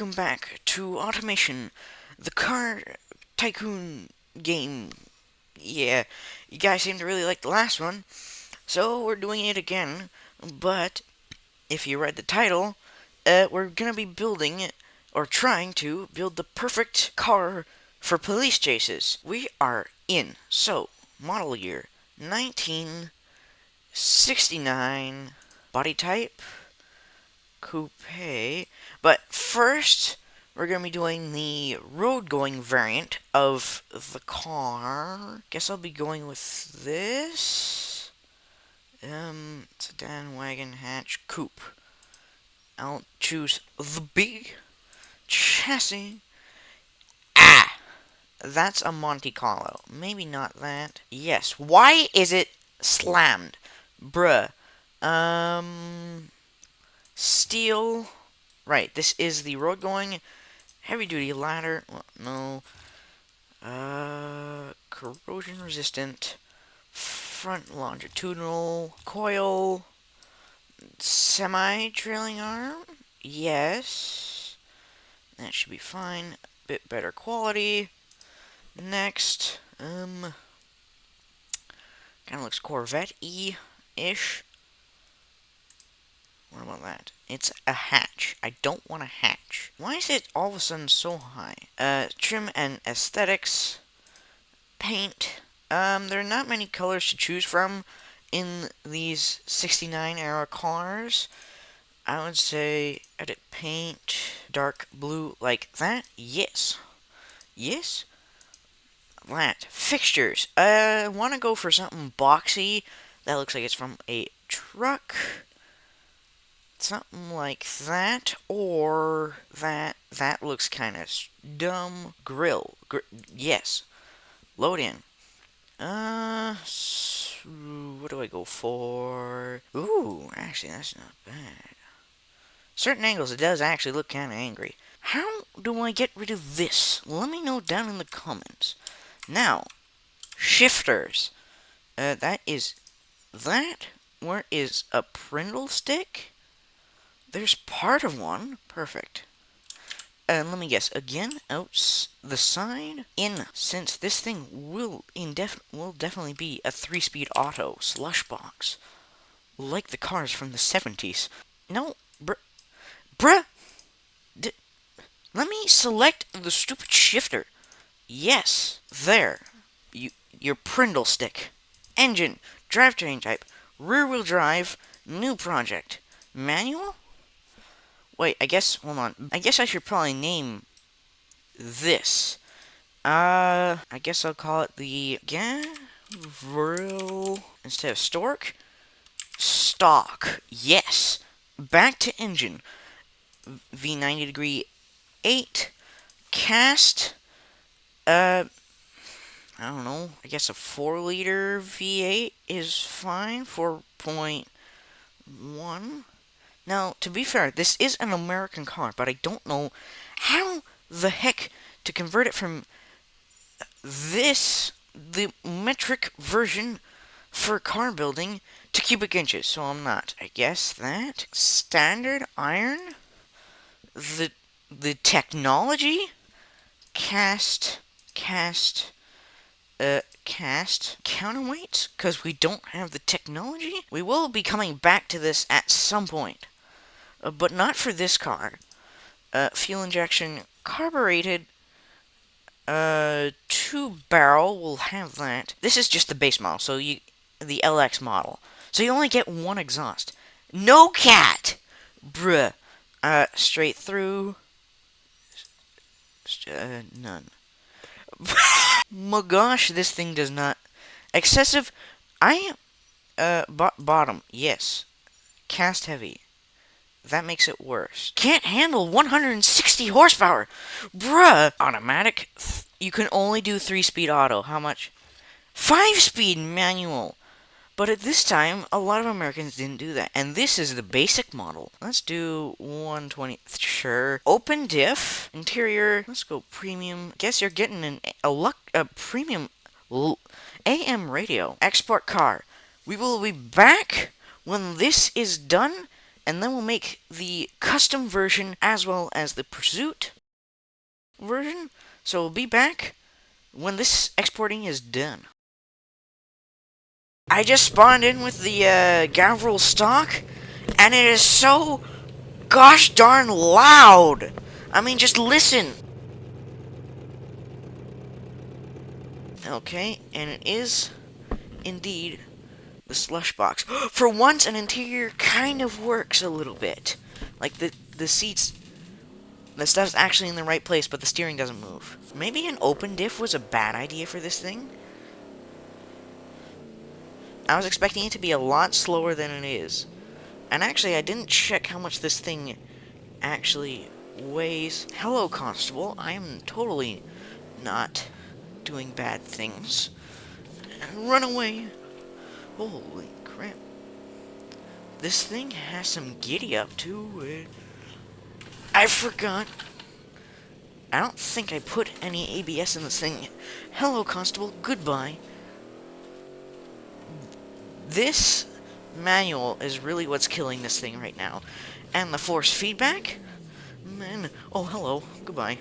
welcome back to Automation, the car tycoon game. Yeah, you guys seem to really like the last one, so we're doing it again. But if you read the title, we're gonna be building, or trying to build the perfect car for police chases. We are in, so, model year 1969, body type, coupe. But first, we're going to be doing the road going variant of the car. Guess I'll be going with this. Sedan, wagon, hatch, coupe. I'll choose the big chassis. Ah! That's a Monte Carlo. Maybe not that. Yes. Why is it slammed? Bruh. Steel. Right, this is the road going heavy duty ladder. Well, no. Corrosion resistant. Front longitudinal coil. Semi trailing arm. Yes. That should be fine. Bit better quality. Next. Kind of looks Corvette-y ish. What about that? It's a hatch. I don't want a hatch. Why is it all of a sudden so high? Trim and aesthetics. Paint. There are not many colors to choose from in these 69 era cars. I would say edit paint. Dark blue like that. Yes. Yes. That. Fixtures. I want to go for something boxy. That looks like it's from a truck. Something like that, or that. That looks kind of dumb. Grill. Yes. Load in. What do I go for? Ooh, actually, that's not bad. Certain angles, it does actually look kind of angry. How do I get rid of this? Let me know down in the comments. Now, shifters. That is that. Where is a Prindle stick? There's part of one. Perfect. Let me guess. Again, out the side. In, since this thing will definitely be a 3-speed auto slush box. Like the cars from the 70s. No, bruh. Let me select the stupid shifter. Yes. There. Your Prindle stick. Engine. Drivetrain type. Rear-wheel drive. New project. Manual? Wait, hold on. I guess I should probably name this. I guess I'll call it the Gavril instead of Stork. Stock. Yes. Back to engine. V90 degree 8. Cast. I don't know. I guess a 4-liter V8 is fine. 4.1. Now, to be fair, this is an American car, but I don't know how the heck to convert it from this, the metric version for car building, to cubic inches. So I'm not. I guess that. Standard iron. The technology. Cast. Counterweight, because we don't have the technology. We will be coming back to this at some point. But not for this car. Fuel injection, carbureted, 2-barrel, we'll have that. This is just the base model, so the LX model. So you only get one exhaust. No cat! Bruh. Straight through. None. My gosh, this thing does not. Excessive. Bottom, yes. Cast heavy. That makes it worse. Can't handle 160 horsepower! Bruh! Automatic? You can only do 3-speed auto. How much? 5-speed manual! But at this time, a lot of Americans didn't do that. And this is the basic model. Let's do 120. Sure. Open diff. Interior. Let's go premium. Guess you're getting a premium AM radio. Export car. We will be back when this is done and then we'll make the custom version as well as the pursuit version. So we'll be back when this exporting is done. I just spawned in with the Gavril stock, and it is so gosh darn loud. I mean, just listen. Okay, and it is indeed the slush box. For once, an interior kind of works a little bit. Like the seats, the stuff's actually in the right place, but the steering doesn't move. Maybe an open diff was a bad idea for this thing? I was expecting it to be a lot slower than it is. And actually, I didn't check how much this thing actually weighs. Hello, Constable. I am totally not doing bad things. Run away. Holy crap. This thing has some giddy up to it. I forgot. I don't think I put any ABS in this thing. Hello, Constable. Goodbye. This manual is really what's killing this thing right now. And the force feedback? Man. Oh, hello. Goodbye.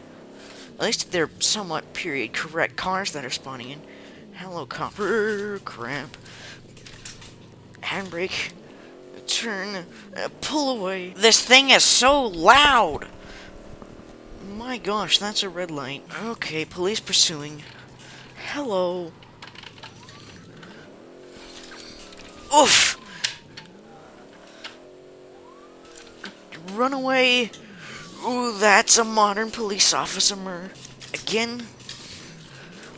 At least they're somewhat period correct cars that are spawning in. Hello, copper. Crap. Handbrake. Turn. Pull away. This thing is so loud! My gosh, that's a red light. Okay, police pursuing. Hello. Oof! Run away! Ooh, that's a modern police officer. Again.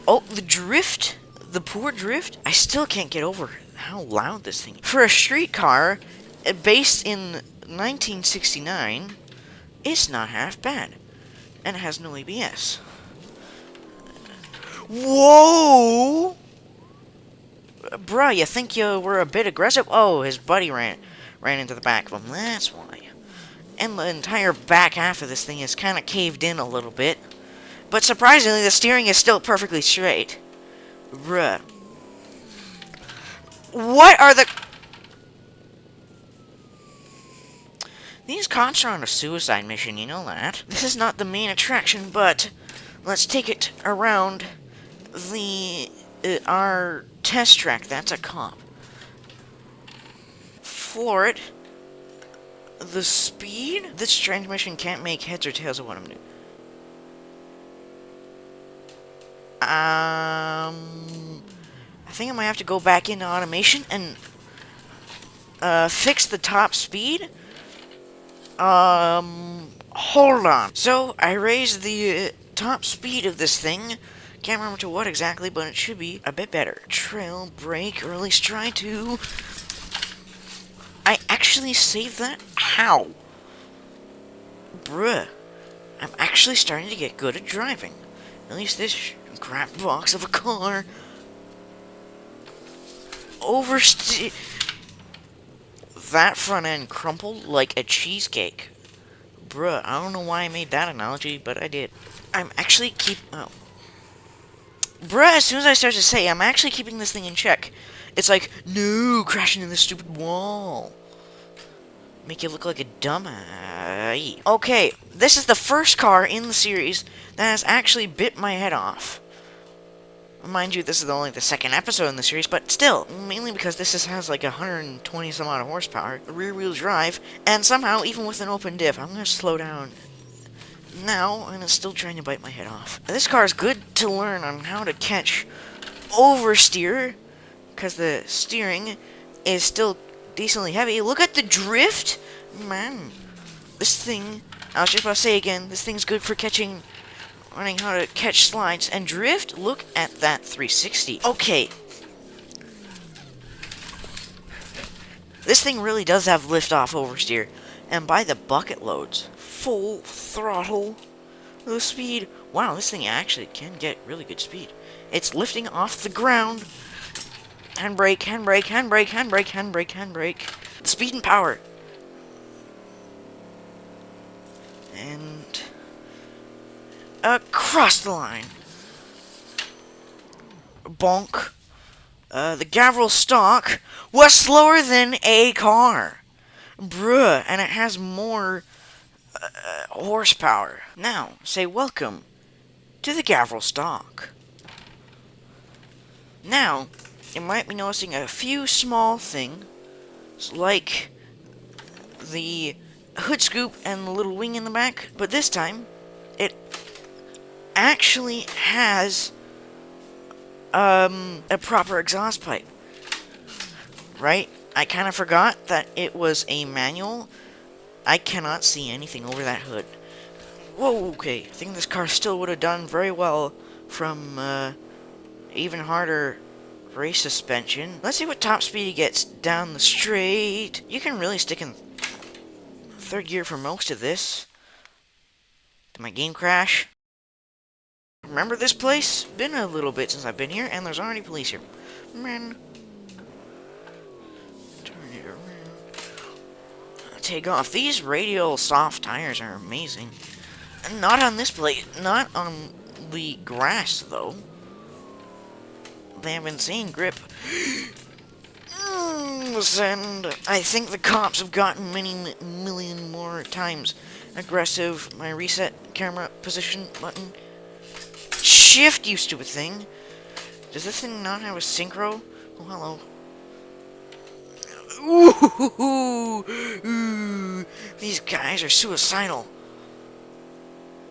Oh, the drift? The poor drift? I still can't get over how loud this thing is. For a street car, based in 1969, it's not half bad. And it has no ABS. Whoa! Bruh, you think you were a bit aggressive? Oh, his buddy ran into the back of him. That's why. And the entire back half of this thing is kind of caved in a little bit. But surprisingly, the steering is still perfectly straight. Bruh. What are the... These cops are on a suicide mission, you know that. This is not the main attraction, but let's take it around the... our test track. That's a cop. Floor it. The speed? This transmission can't make heads or tails of what I'm doing. I think I might have to go back into automation and fix the top speed. Hold on. So, I raised the top speed of this thing. Can't remember to what exactly, but it should be a bit better. Trail, brake, or at least try to. I actually saved that? How? Bruh. I'm actually starting to get good at driving. At least this crap box of a car. Oversteer. That front end crumpled like a cheesecake. Bruh, I don't know why I made that analogy, but I did. I'm actually oh. Bruh, as soon as I start to say, I'm actually keeping this thing in check. It's like, no, crashing in this stupid wall. Make you look like a dumbass. Okay, this is the first car in the series that has actually bit my head off. Mind you, this is only the second episode in the series, but still, mainly because this has like 120 some odd horsepower, rear-wheel drive, and somehow, even with an open diff, I'm gonna slow down now, and it's still trying to bite my head off. This car is good to learn on how to catch oversteer, because the steering is still decently heavy. Look at the drift! Man, this thing, I was just about to say again, this thing's good for learning how to catch slides and drift. Look at that 360. Okay. This thing really does have liftoff oversteer. And by the bucket loads. Full throttle. The speed. Wow, this thing actually can get really good speed. It's lifting off the ground. Handbrake, handbrake, handbrake, handbrake, handbrake, handbrake. Speed and power. And across the line. Bonk. The Gavril stock was slower than a car. Bruh, and it has more horsepower. Now, say welcome to the Gavril stock. Now, you might be noticing a few small things, like the hood scoop and the little wing in the back, but this time, it actually has a proper exhaust pipe, right? I kind of forgot that it was a manual. I cannot see anything over that hood. Whoa, okay. I think this car still would have done very well from even harder race suspension. Let's see what top speed he gets down the straight. You can really stick in third gear for most of this. Did my game crash? Remember this place? Been a little bit since I've been here, and there's already police here. Man. Turn it around. Take off. These radial soft tires are amazing. Not on this plate. Not on the grass, though. They have insane grip. And I think the cops have gotten many million more times aggressive. My reset camera position button. Shift, you stupid thing. Does this thing not have a synchro? Oh, hello. Ooh, these guys are suicidal.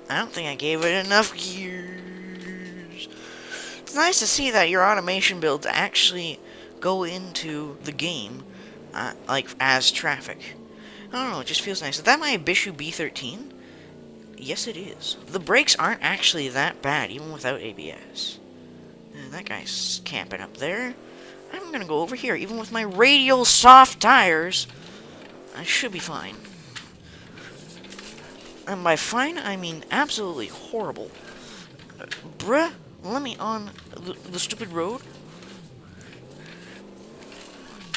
I don't think I gave it enough gears. It's nice to see that your automation builds actually go into the game, like, as traffic. I don't know, it just feels nice. Is that my Bishu B13? Yes, it is. The brakes aren't actually that bad, even without ABS. That guy's camping up there. I'm gonna go over here. Even with my radial soft tires, I should be fine. And by fine, I mean absolutely horrible. Bruh, let me on the stupid road.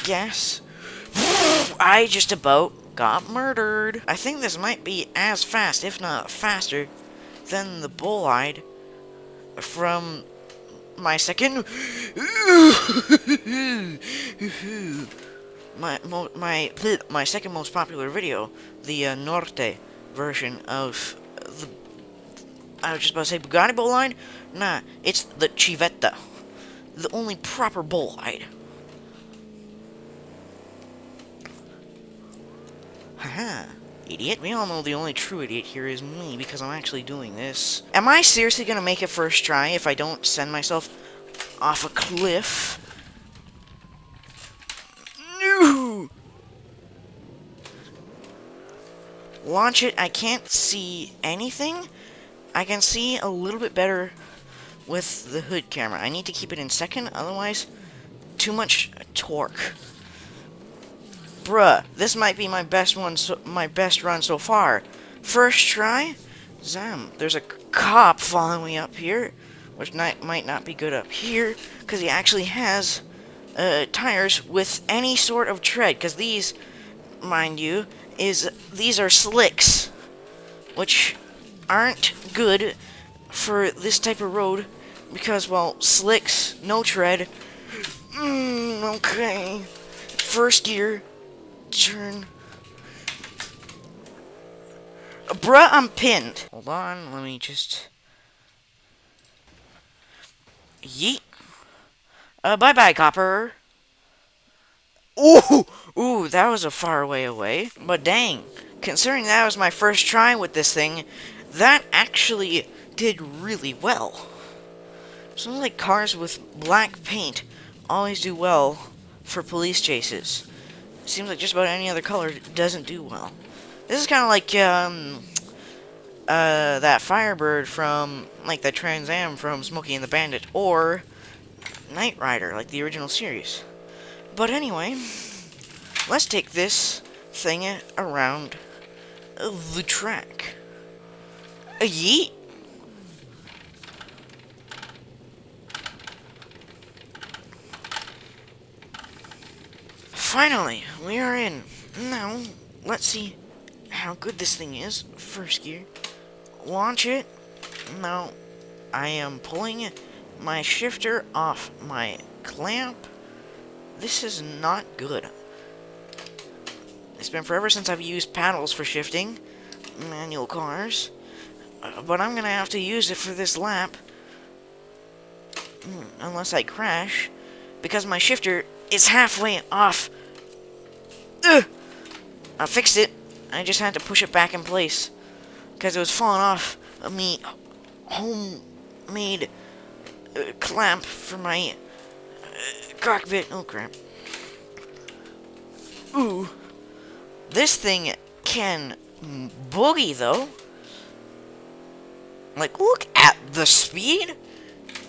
Gas. I just about got murdered. I think this might be as fast, if not faster, than the bull-eyed from my second... my second most popular video, the Norte version of the... I was just about to say Bugatti bull-eyed? Nah, it's the Civetta. The only proper bull-eyed. Haha, idiot. We all know the only true idiot here is me, because I'm actually doing this. Am I seriously gonna make it first try if I don't send myself off a cliff? No! Launch it. I can't see anything. I can see a little bit better with the hood camera. I need to keep it in second, otherwise, too much torque. Bruh, this might be my best run so far. First try? Zam. There's a cop following me up here, which might not be good up here, because he actually has tires with any sort of tread, because these, mind you, these are slicks, which aren't good for this type of road, because, well, slicks, no tread. Okay. First gear. Turn. Bruh, I'm pinned. Hold on, let me just... Yeet. Bye-bye, copper. Ooh! Ooh, that was a far way away. But dang, considering that was my first try with this thing, that actually did really well. Sounds like cars with black paint always do well for police chases. Seems like just about any other color doesn't do well. This is kind of like, that Firebird from, like, the Trans Am from Smokey and the Bandit, or Knight Rider, like the original series. But anyway, let's take this thing around the track. Yeet! Finally, we are in. Now, let's see how good this thing is. First gear. Launch it. Now, I am pulling my shifter off my clamp. This is not good. It's been forever since I've used paddles for shifting manual cars. But I'm gonna have to use it for this lap. Unless I crash. Because my shifter is halfway off. Ugh! I fixed it. I just had to push it back in place. Because it was falling off of me homemade clamp for my cockpit. Oh crap. Ooh. This thing can boogie though. Like, look at the speed.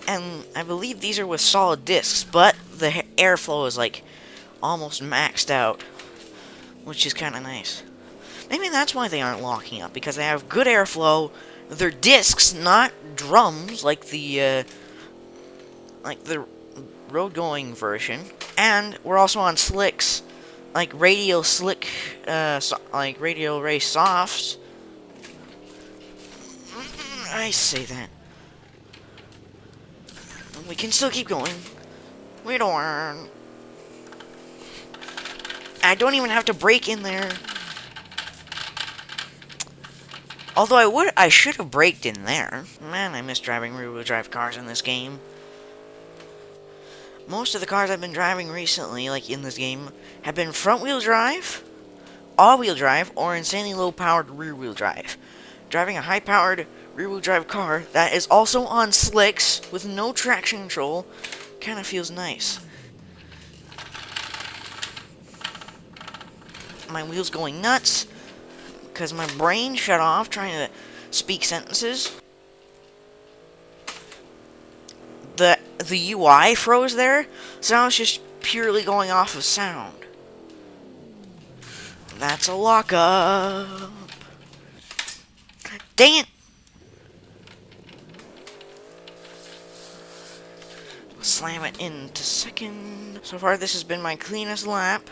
And I believe these are with solid discs, but the airflow is like almost maxed out, which is kind of nice. Maybe that's why they aren't locking up, because they have good airflow. They're discs, not drums, like the road-going version. And we're also on slicks, like radial slick, like radial race softs. I say that. We can still keep going. We don't. I don't even have to brake in there. Although I should have braked in there. Man, I miss driving rear-wheel drive cars in this game. Most of the cars I've been driving recently, like in this game, have been front-wheel drive, all-wheel drive, or insanely low-powered rear-wheel drive. Driving a high-powered rear-wheel drive car that is also on slicks with no traction control kind of feels nice. My wheels going nuts because my brain shut off trying to speak sentences. The UI froze there, so now it's just purely going off of sound. That's a lockup. Dang it! Slam it into second. So far, this has been my cleanest lap.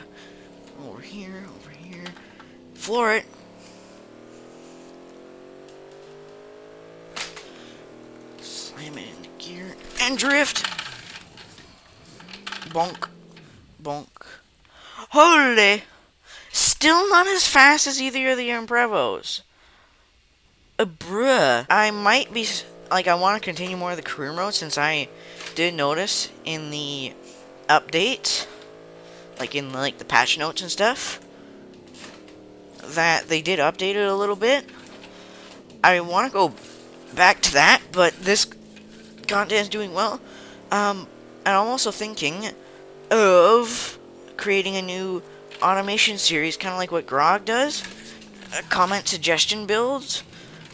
Over here, over here. Floor it. Slam it into gear. And drift! Bonk. Bonk. Holy! Still not as fast as either of the Imprevos. Bruh. I might be... Like, I want to continue more of the career mode, since I did notice in the update, like in like the patch notes and stuff, that they did update it a little bit. I want to go back to that, but this content is doing well. And I'm also thinking of creating a new automation series, kind of like what Grog does. Comment suggestion builds.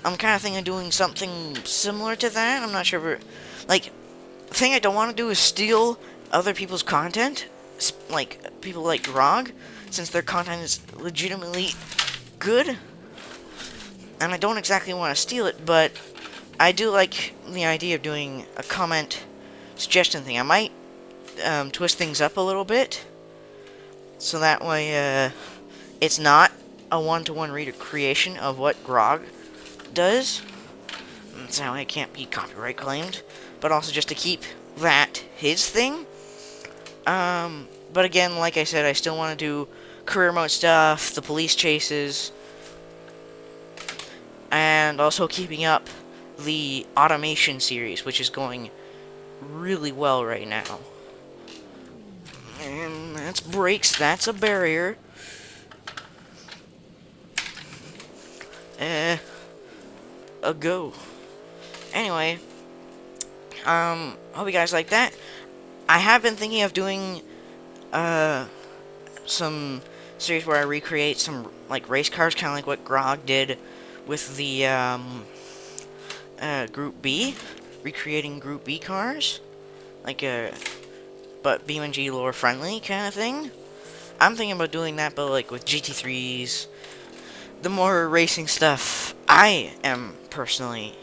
I'm kind of thinking of doing something similar to that. I'm not sure if like, the thing I don't want to do is steal other people's content, like people like Grog, since their content is legitimately good. And I don't exactly want to steal it, but I do like the idea of doing a comment suggestion thing. I might twist things up a little bit, so that way it's not a one-to-one recreation of what Grog does. That's how it can't be copyright claimed, but also just to keep that his thing. But again, like I said, I still want to do career mode stuff, the police chases, and also keeping up the automation series, which is going really well right now. And that's brakes, that's a barrier. A go. Anyway, hope you guys like that. I have been thinking of doing some series where I recreate some like race cars, kind of like what Grog did with the Group B, recreating Group B cars, like but BeamNG lore friendly kind of thing. I'm thinking about doing that, but like with GT3s, the more racing stuff I am personally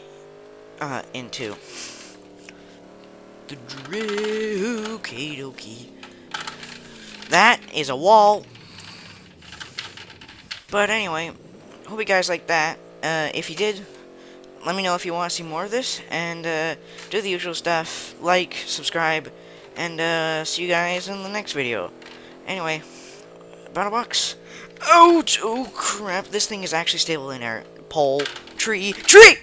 into. The okie dokie. That is a wall. But anyway, hope you guys like that. If you did, let me know if you want to see more of this, and do the usual stuff, like, subscribe, and see you guys in the next video. Anyway, BattleBox Ouch! Oh crap! This thing is actually stable in air. Pole, tree, tree.